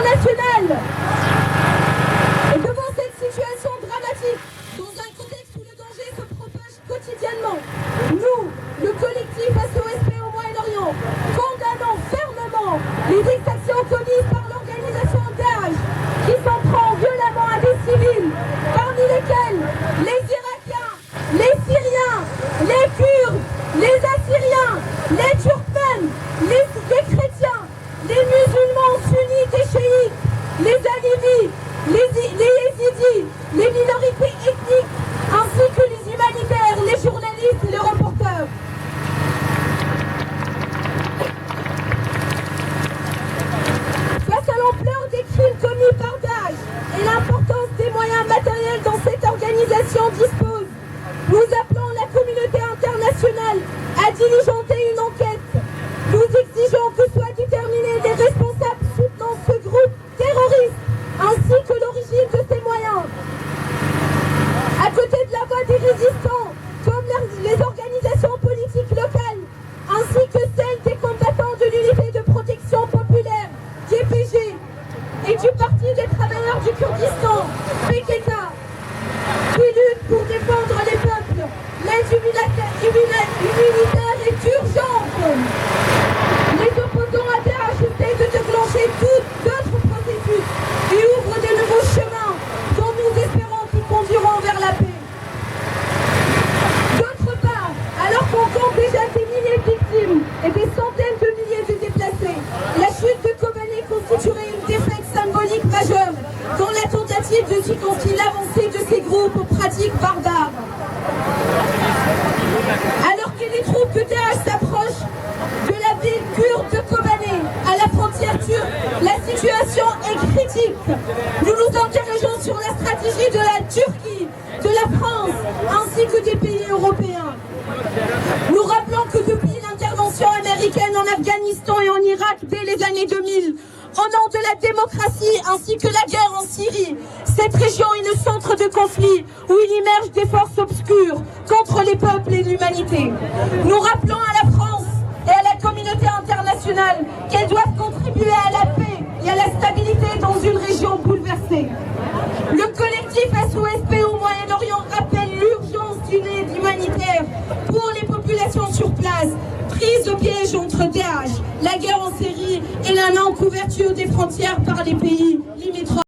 nationale. Et devant cette situation dramatique, dans un contexte où le danger se propage quotidiennement, nous, le collectif SOS Paix au Moyen-Orient, condamnons fermement les exactions commises par l'organisation Daesh, qui s'en prend violemment à des civils, parmi lesquels les Irakiens, les Syriens, les Kurdes, les Assyriens, les Turkmènes, les chrétiens, les musulmans sunnites et chiites, les Alevis, les Yézidis, les minorités ethniques, ainsi que les humanitaires, les journalistes et les reporters. Face à l'ampleur des crimes commis par Daesh et l'importance des moyens matériels dont cette organisation dispose, nous appelons la communauté internationale à diligenter une enquête. Nous exigeons que soient déterminés les responsables soutenant ce groupe terroriste, ainsi que l'origine de ces moyens. À côté de la voix des résistants, comme les organisations politiques locales, ainsi que celles des combattants de l'unité de protection populaire, YPG, et du Parti des travailleurs du Kurdistan, PKK, qui luttent pour défendre les peuples. L'aide humanitaire est urgente. Les opposants à Daesh essaient de déclencher d'autres processus et ouvrent de nouveaux chemins dont nous espérons qu'ils conduiront vers la paix. D'autre part, alors qu'on compte déjà des milliers de victimes et des centaines de milliers de déplacés, la chute de Kobané constituerait une défaite symbolique majeure dans la tentative de silencer l'avancée de ces groupes aux pratiques barbares. Alors que les troupes de Daesh s'approchent de la ville kurde de Kobané, à la frontière turque, la situation est critique. Nous nous interrogeons sur la stratégie de la Turquie, de la France, ainsi que des pays européens. Nous rappelons que depuis l'intervention américaine en Afghanistan et en Irak dès les années 2000, au nom de la démocratie ainsi que la guerre en Syrie, cette région est le centre de conflit où il immerge des forces obscures contre les peuples et l'humanité. Nous rappelons à la France et à la communauté internationale qu'elles doivent contribuer à la paix et à la stabilité dans une région bouleversée. Le collectif SOS au Moyen-Orient rappelle l'urgence d'une aide humanitaire pour les populations sur place, prises au piège entre Daesh, la guerre en Syrie et la non-couverture des frontières par les pays